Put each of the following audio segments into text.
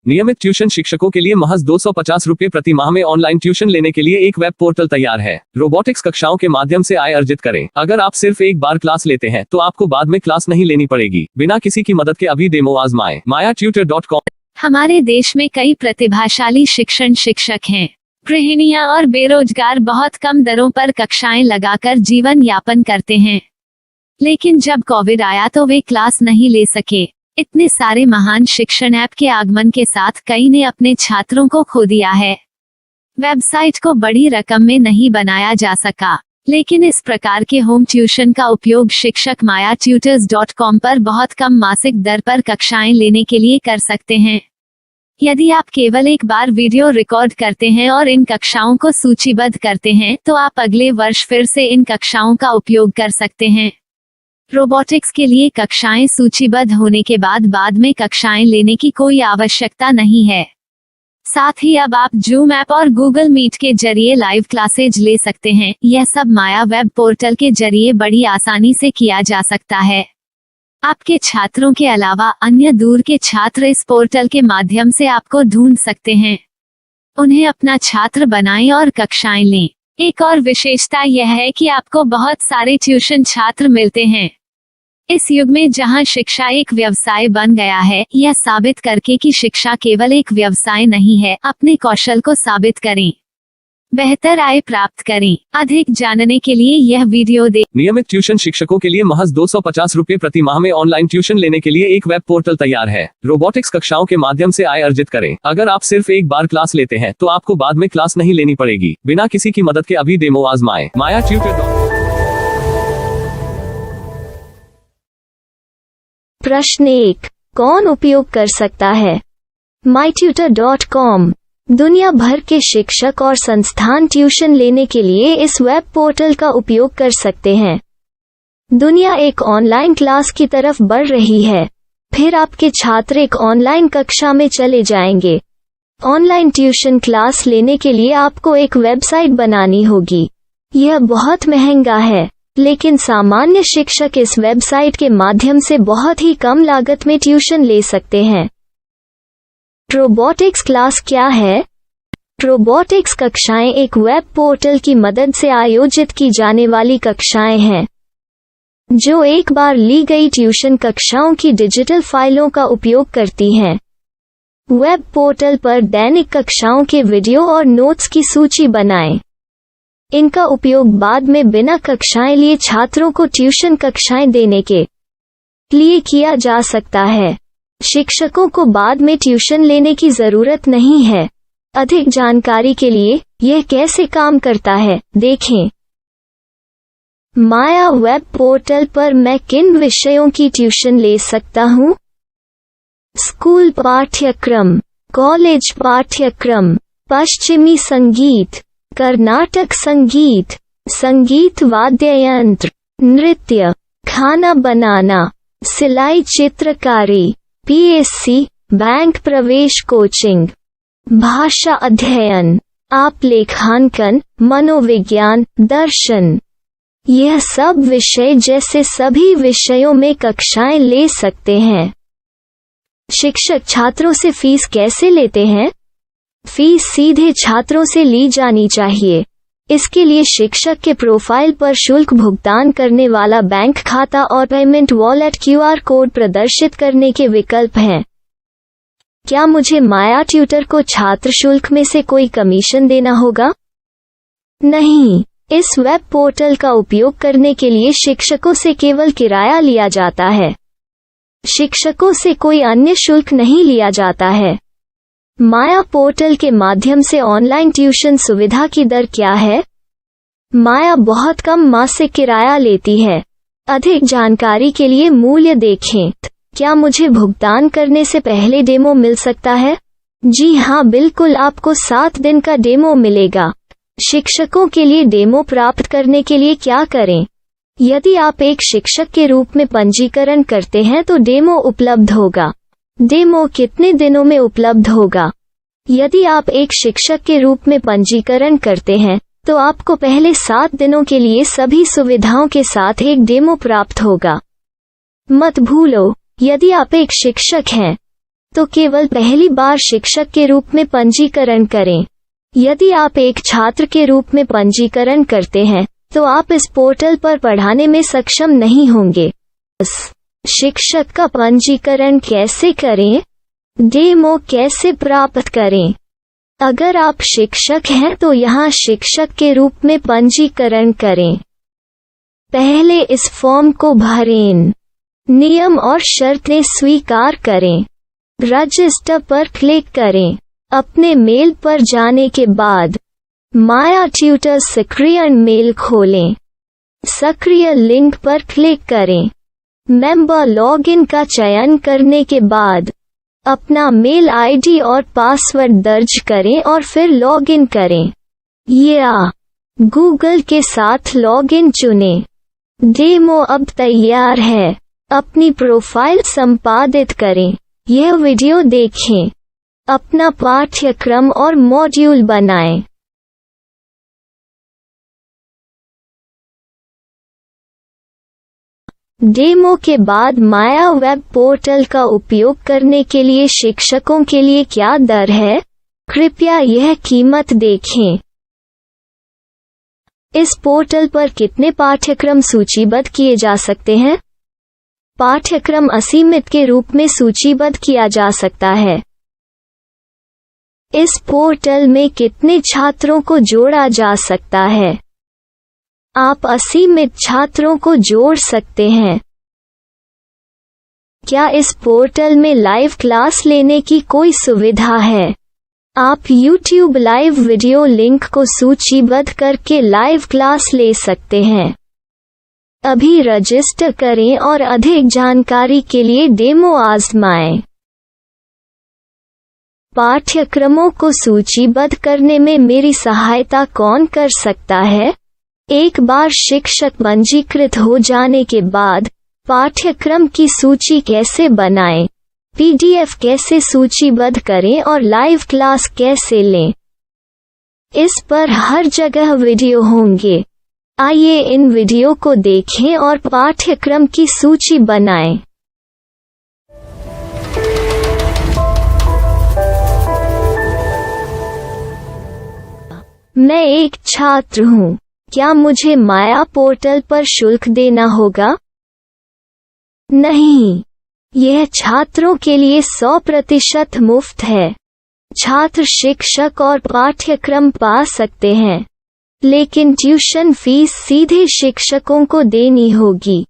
नियमित ट्यूशन शिक्षकों के लिए महज 250 रुपए प्रति माह में ऑनलाइन ट्यूशन लेने के लिए एक वेब पोर्टल तैयार है। रोबोटिक्स कक्षाओं के माध्यम से आय अर्जित करें। अगर आप सिर्फ एक बार क्लास लेते हैं तो आपको बाद में क्लास नहीं लेनी पड़ेगी। बिना किसी की मदद के अभी डेमो आजमाएं। mayatutor.com। हमारे देश में कई प्रतिभाशाली शिक्षक हैं। गृहिणियां और बेरोजगार बहुत कम दरों पर कक्षाएं लगाकर जीवन यापन करते हैं, लेकिन जब कोविड आया तो वे क्लास नहीं ले सके। इतने सारे महान शिक्षण ऐप के आगमन के साथ कई ने अपने छात्रों को खो दिया है। वेबसाइट को बड़ी रकम में नहीं बनाया जा सका, लेकिन इस प्रकार के होम ट्यूशन का उपयोग शिक्षक mayatutors.com पर बहुत कम मासिक दर पर कक्षाएं लेने के लिए कर सकते हैं। यदि आप केवल एक बार वीडियो रिकॉर्ड करते हैं और इन कक्षाओं को सूचीबद्ध करते हैं तो आप अगले वर्ष फिर से इन कक्षाओं का उपयोग कर सकते हैं। रोबोटिक्स के लिए कक्षाएं सूचीबद्ध होने के बाद में कक्षाएं लेने की कोई आवश्यकता नहीं है। साथ ही अब आप जूम ऐप और गूगल मीट के जरिए लाइव क्लासेज ले सकते हैं। यह सब माया वेब पोर्टल के जरिए बड़ी आसानी से किया जा सकता है। आपके छात्रों के अलावा अन्य दूर के छात्र इस पोर्टल के माध्यम से आपको ढूंढ सकते हैं। उन्हें अपना छात्र बनाएं और कक्षाएं लें। एक और विशेषता यह है कि आपको बहुत सारे ट्यूशन छात्र मिलते हैं। इस युग में जहां शिक्षा एक व्यवसाय बन गया है, यह साबित करके कि शिक्षा केवल एक व्यवसाय नहीं है, अपने कौशल को साबित करें, बेहतर आय प्राप्त करें। अधिक जानने के लिए यह वीडियो देखें। नियमित ट्यूशन शिक्षकों के लिए महज 250 रुपए प्रति माह में ऑनलाइन ट्यूशन लेने के लिए एक वेब पोर्टल तैयार है। रोबोटिक्स कक्षाओं के माध्यम से आय अर्जित करें। अगर आप सिर्फ एक बार क्लास लेते हैं तो आपको बाद में क्लास नहीं लेनी पड़ेगी। बिना किसी की मदद के अभी डेमो आजमाएं। mayatutor.com। प्रश्न 1, कौन उपयोग कर सकता है? mytutor.com दुनिया भर के शिक्षक और संस्थान ट्यूशन लेने के लिए इस वेब पोर्टल का उपयोग कर सकते हैं। दुनिया एक ऑनलाइन क्लास की तरफ बढ़ रही है। फिर आपके छात्र एक ऑनलाइन कक्षा में चले जाएंगे। ऑनलाइन ट्यूशन क्लास लेने के लिए आपको एक वेबसाइट बनानी होगी। यह बहुत महंगा है, लेकिन सामान्य शिक्षक इस वेबसाइट के माध्यम से बहुत ही कम लागत में ट्यूशन ले सकते हैं। रोबोटिक्स क्लास क्या है? रोबोटिक्स कक्षाएं एक वेब पोर्टल की मदद से आयोजित की जाने वाली कक्षाएं हैं, जो एक बार ली गई ट्यूशन कक्षाओं की डिजिटल फाइलों का उपयोग करती हैं। वेब पोर्टल पर दैनिक कक्षाओं के वीडियो और नोट्स की सूची बनाएं। इनका उपयोग बाद में बिना कक्षाएं लिए छात्रों को ट्यूशन कक्षाएं देने के लिए किया जा सकता है। शिक्षकों को बाद में ट्यूशन लेने की जरूरत नहीं है। अधिक जानकारी के लिए यह कैसे काम करता है, देखें। माया वेब पोर्टल पर मैं किन विषयों की ट्यूशन ले सकता हूँ? स्कूल पाठ्यक्रम, कॉलेज पाठ्यक्रम, पश्चिमी संगीत, कर्नाटक संगीत, संगीत वाद्य यंत्र, नृत्य, खाना बनाना, सिलाई चित्रकारी, पीएससी, बैंक प्रवेश कोचिंग, भाषा अध्ययन, आप लेखांकन, मनोविज्ञान, दर्शन। यह सब विषय जैसे सभी विषयों में कक्षाएं ले सकते हैं। शिक्षक छात्रों से फीस कैसे लेते हैं? फीस सीधे छात्रों से ली जानी चाहिए। इसके लिए शिक्षक के प्रोफाइल पर शुल्क भुगतान करने वाला बैंक खाता और पेमेंट वॉलेट क्यूआर कोड प्रदर्शित करने के विकल्प हैं। क्या मुझे माया ट्यूटर को छात्र शुल्क में से कोई कमीशन देना होगा? नहीं, इस वेब पोर्टल का उपयोग करने के लिए शिक्षकों से केवल किराया लिया जाता है। शिक्षकों से कोई अन्य शुल्क नहीं लिया जाता है। माया पोर्टल के माध्यम से ऑनलाइन ट्यूशन सुविधा की दर क्या है? माया बहुत कम मासिक किराया लेती है। अधिक जानकारी के लिए मूल्य देखें। क्या मुझे भुगतान करने से पहले डेमो मिल सकता है? जी हाँ, बिल्कुल, आपको 7 दिन का डेमो मिलेगा। शिक्षकों के लिए डेमो प्राप्त करने के लिए क्या करें? यदि आप एक शिक्षक के रूप में पंजीकरण करते हैं तो डेमो उपलब्ध होगा। डेमो कितने दिनों में उपलब्ध होगा? यदि आप एक शिक्षक के रूप में पंजीकरण करते हैं तो आपको पहले 7 दिनों के लिए सभी सुविधाओं के साथ एक डेमो प्राप्त होगा। मत भूलो, यदि आप एक शिक्षक हैं तो केवल पहली बार शिक्षक के रूप में पंजीकरण करें। यदि आप एक छात्र के रूप में पंजीकरण करते हैं तो आप इस पोर्टल पर पढ़ाने में सक्षम नहीं होंगे। शिक्षक का पंजीकरण कैसे करें? डेमो कैसे प्राप्त करें? अगर आप शिक्षक हैं तो यहाँ शिक्षक के रूप में पंजीकरण करें। पहले इस फॉर्म को भरें। नियम और शर्तें स्वीकार करें। रजिस्टर पर क्लिक करें। अपने मेल पर जाने के बाद माया ट्यूटर सक्रिय मेल खोलें। सक्रिय लिंक पर क्लिक करें। मेंबर लॉगिन का चयन करने के बाद अपना मेल आईडी और पासवर्ड दर्ज करें और फिर लॉगिन करें या गूगल के साथ लॉगिन चुनें। डेमो अब तैयार है। अपनी प्रोफाइल संपादित करें। यह वीडियो देखें। अपना पाठ्यक्रम और मॉड्यूल बनाएं। डेमो के बाद माया वेब पोर्टल का उपयोग करने के लिए शिक्षकों के लिए क्या दर है? कृपया यह कीमत देखें। इस पोर्टल पर कितने पाठ्यक्रम सूचीबद्ध किए जा सकते हैं? पाठ्यक्रम असीमित के रूप में सूचीबद्ध किया जा सकता है। इस पोर्टल में कितने छात्रों को जोड़ा जा सकता है? आप असीमित छात्रों को जोड़ सकते हैं। क्या इस पोर्टल में लाइव क्लास लेने की कोई सुविधा है? आप YouTube लाइव वीडियो लिंक को सूचीबद्ध करके लाइव क्लास ले सकते हैं। अभी रजिस्टर करें और अधिक जानकारी के लिए डेमो आजमाएं। पाठ्यक्रमों को सूचीबद्ध करने में मेरी सहायता कौन कर सकता है? एक बार शिक्षक पंजीकृत हो जाने के बाद पाठ्यक्रम की सूची कैसे बनाएं, PDF कैसे सूचीबद्ध करें और लाइव क्लास कैसे लें, इस पर हर जगह वीडियो होंगे। आइए इन वीडियो को देखें और पाठ्यक्रम की सूची बनाएं। मैं एक छात्र हूँ। क्या मुझे माया पोर्टल पर शुल्क देना होगा? नहीं, यह छात्रों के लिए 100% मुफ्त है। छात्र शिक्षक और पाठ्यक्रम पा सकते हैं, लेकिन ट्यूशन फीस सीधे शिक्षकों को देनी होगी।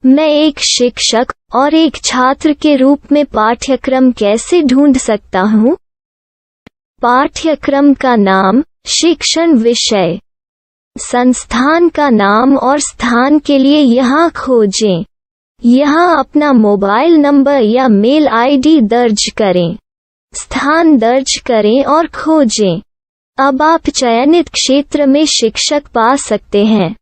मैं एक शिक्षक और एक छात्र के रूप में पाठ्यक्रम कैसे ढूंढ सकता हूँ? पाठ्यक्रम का नाम, शिक्षण विषय, संस्थान का नाम और स्थान के लिए यहाँ खोजें। यहाँ अपना मोबाइल नंबर या मेल आईडी दर्ज करें। स्थान दर्ज करें और खोजें। अब आप चयनित क्षेत्र में शिक्षक पा सकते हैं।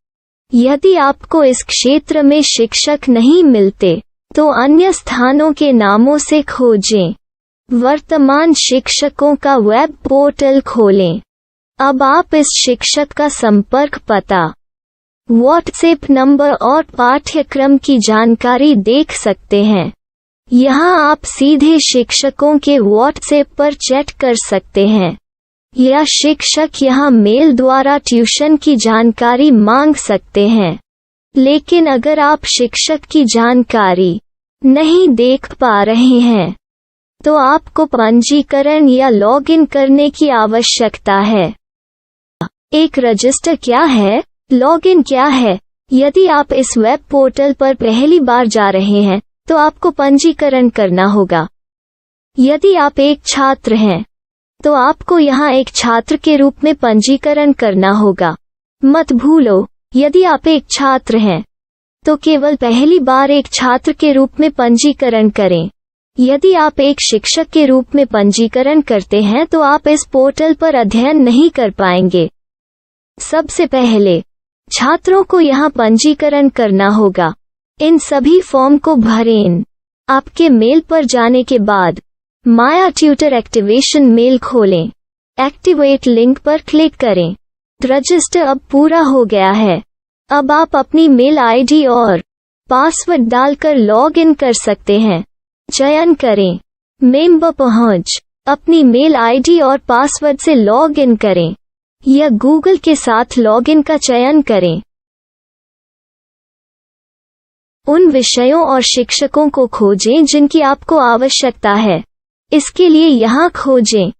यदि आपको इस क्षेत्र में शिक्षक नहीं मिलते, तो अन्य स्थानों के नामों से खोजें। वर्तमान शिक्षकों का वेब पोर्टल खोलें। अब आप इस शिक्षक का संपर्क पता, व्हाट्सएप नंबर और पाठ्यक्रम की जानकारी देख सकते हैं। यहाँ आप सीधे शिक्षकों के व्हाट्सएप पर चैट कर सकते हैं या शिक्षक यहाँ मेल द्वारा ट्यूशन की जानकारी मांग सकते हैं। लेकिन अगर आप शिक्षक की जानकारी नहीं देख पा रहे हैं, तो आपको पंजीकरण या लॉगिन करने की आवश्यकता है। एक रजिस्टर क्या है? लॉगिन क्या है? यदि आप इस वेब पोर्टल पर पहली बार जा रहे हैं, तो आपको पंजीकरण करना होगा। यदि आप एक छात्र हैं, तो आपको यहाँ एक छात्र के रूप में पंजीकरण करना होगा। मत भूलो, यदि आप एक छात्र हैं, तो केवल पहली बार एक छात्र के रूप में पंजीकरण करें। यदि आप एक शिक्षक के रूप में पंजीकरण करते हैं तो आप इस पोर्टल पर अध्ययन नहीं कर पाएंगे। सबसे पहले छात्रों को यहाँ पंजीकरण करना होगा। इन सभी फॉर्म को भरें। आपके मेल पर जाने के बाद माया ट्यूटर एक्टिवेशन मेल खोलें। एक्टिवेट लिंक पर क्लिक करें। रजिस्टर अब पूरा हो गया है। अब आप अपनी मेल आईडी और पासवर्ड डालकर लॉग इन कर सकते हैं। चयन करें। मेंबर पहुंच। अपनी मेल आईडी और पासवर्ड से लॉग इन करें या गूगल के साथ लॉगिन का चयन करें। उन विषयों और शिक्षकों को खोजें जिनकी आपको आवश्यकता है। इसके लिए यहाँ खोजें।